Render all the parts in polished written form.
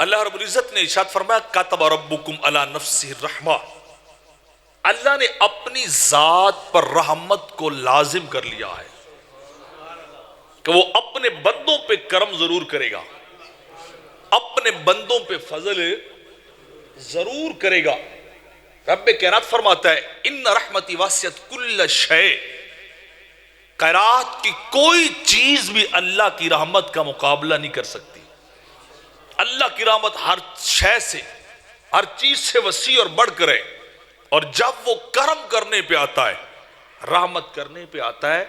अल्लाह रब्बुल इज्जत ने इरशाद फरमाया कतब रब्बुकुम अला नफ्सिहि रहमा, अल्लाह ने अपनी जात पर रहमत को लाजिम कर लिया है कि वो अपने बंदों पे करम जरूर करेगा, अपने बंदों पे फजल जरूर करेगा। रब्बे कैनात फरमाता है इन्ना रहमती वासियत कुल्ल शै, कैरात की कोई चीज भी अल्लाह की रहमत का मुकाबला नहीं कर सकती। अल्लाह की रहमत हर शय से, हर चीज से वसी और बढ़कर है। और जब वो करम करने पे आता है, रहमत करने पे आता है,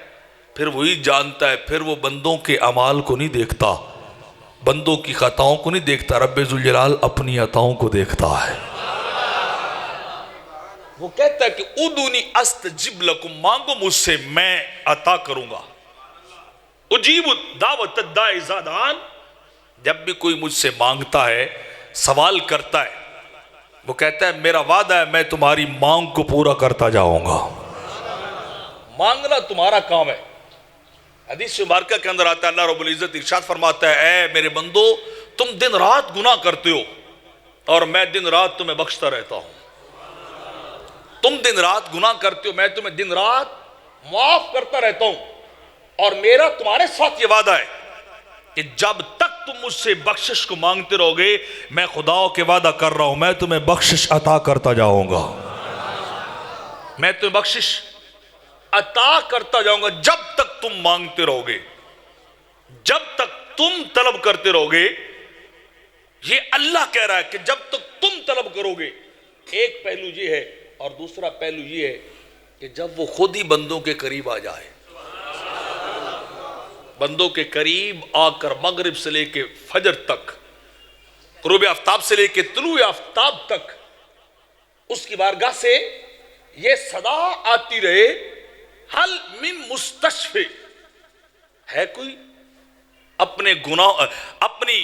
फिर वही जानता है, फिर वो बंदों के अमाल को नहीं देखता, बंदों की खताओं को नहीं देखता, रब्बे जुल जलाल अपनी अताओं को देखता है। वो कहता है कि उदूनी अस्तजिब लकुम, मांगो मुझसे मैं अता करूंगा। उजीब दावत दाए ज़ादान, जब भी कोई मुझसे मांगता है, सवाल करता है, वो कहता है मेरा वादा है मैं तुम्हारी मांग को पूरा करता जाऊंगा। मांगना तुम्हारा काम है। हदीस मुबारका के अंदर आता है अल्लाह रब्बुल इज्जत इरशाद फरमाता है ऐ मेरे बंदो, तुम दिन रात गुनाह करते हो और मैं दिन रात तुम्हें बख्शता रहता हूं। तुम दिन रात गुनाह करते हो, मैं तुम्हें दिन रात माफ करता रहता हूं। और मेरा तुम्हारे साथ ये वादा है कि जब तक तुम मुझसे बख्शिश को मांगते रहोगे, मैं खुदाओं के वादा कर रहा हूं, मैं तुम्हें बख्शिश अता करता जाऊंगा। मैं तुम्हें बख्शिश अता करता जाऊंगा जब तक तुम मांगते रहोगे, जब तक तुम तलब करते रहोगे। ये अल्लाह कह रहा है कि जब तक तुम तलब करोगे। एक पहलू ये है, और दूसरा पहलू ये है कि जब वो खुद ही बंदों के करीब आ जाए, बंदों के करीब आकर मगरिब से लेके फजर तक, गुरूब आफ्ताब से लेके तुलू आफ्ताब तक उसकी बारगाह से ये सदा आती रहे, हल मिन मुस्तशफे, है कोई अपने गुनाह अपनी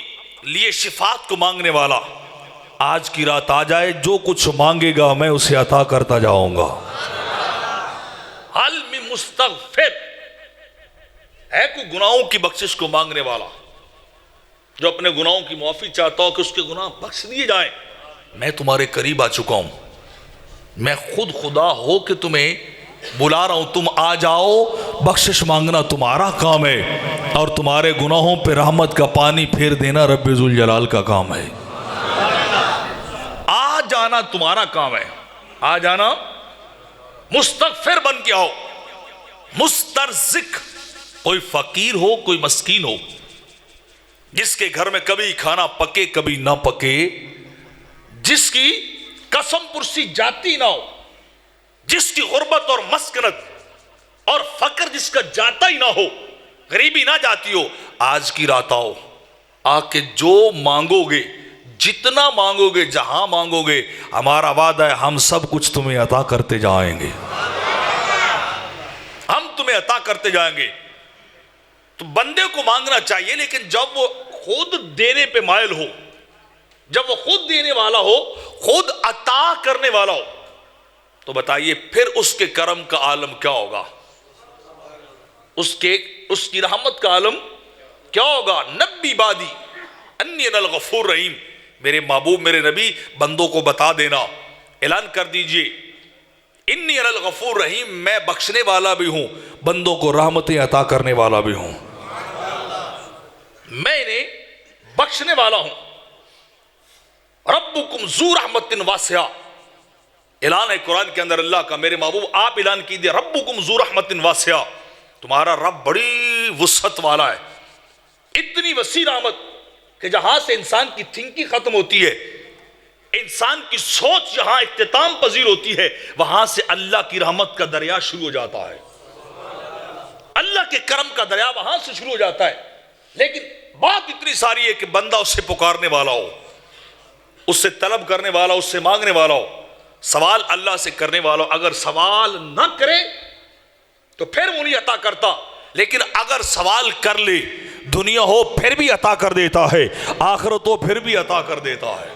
लिए शिफात को मांगने वाला, आज की रात आ जाए, जो कुछ मांगेगा मैं उसे अता करता जाऊंगा। हल मिन मुस्तगफिर, है कोई गुनाहों की बख्शिश को मांगने वाला जो अपने गुनाहों की माफी चाहता हो कि उसके गुनाह बख्श दिए जाएं। मैं तुम्हारे करीब आ चुका हूं, मैं खुद खुदा हो कि तुम्हें बुला रहा हूं, तुम आ जाओ। बख्शिश मांगना तुम्हारा काम है और तुम्हारे गुनाहों पे रहमत का पानी फेर देना रब्बे जुल जलाल का काम है। आ जाना तुम्हारा काम है, आ जाना, मुस्तगफिर बन के आओ। मुस्तरजिक, कोई फकीर हो कोई मस्कीन हो, जिसके घर में कभी खाना पके कभी ना पके, जिसकी कसम पुरसी जाती ना हो, जिसकी गुर्बत और मस्कनत और फकर जिसका जाता ही ना हो, गरीबी ना जाती हो, आज की रात आओ। आके जो मांगोगे, जितना मांगोगे, जहां मांगोगे, हमारा वादा है हम सब कुछ तुम्हें अता करते जाएंगे, हम तुम्हें अता करते जाएंगे। तो बंदे को मांगना चाहिए, लेकिन जब वो खुद देने पे मायल हो, जब वो खुद देने वाला हो, खुद अता करने वाला हो, तो बताइए फिर उसके करम का आलम क्या होगा, उसकी रहमत का आलम क्या होगा। नब्बी बादी अन्नी अनल गफूर रहीम, मेरे महबूब मेरे नबी बंदों को बता देना, ऐलान कर दीजिए, इन्नी अनल गफूर रहीम, मैं बख्शने वाला भी हूं, बंदों को रहमतें अता करने वाला भी हूं, मैं इन्हें बख्शने वाला हूं। रब्बुकुम ज़ू रहमतिन वासिया, ऐलान है कुरान के अंदर अल्लाह का, मेरे महबूब आप ऐलान कीजिए, रब्बुकुम ज़ू रहमतिन वासिया, तुम्हारा रब बड़ी वुसअत वाला है, इतनी वसी रहमत कि जहां से इंसान की थिंकिंग खत्म होती है, इंसान की सोच जहां इख्तिताम पजीर होती है, वहां से अल्लाह की रहमत का दरिया शुरू हो जाता है, अल्लाह के करम का दरिया वहां से शुरू हो जाता है। लेकिन बात इतनी सारी है कि बंदा उससे पुकारने वाला हो, उससे तलब करने वाला, उससे मांगने वाला हो, सवाल अल्लाह से करने वाला हो। अगर सवाल ना करे तो फिर वो नहीं अता करता, लेकिन अगर सवाल कर ले, दुनिया हो फिर भी अता कर देता है, आखिरत हो फिर भी अता कर देता है।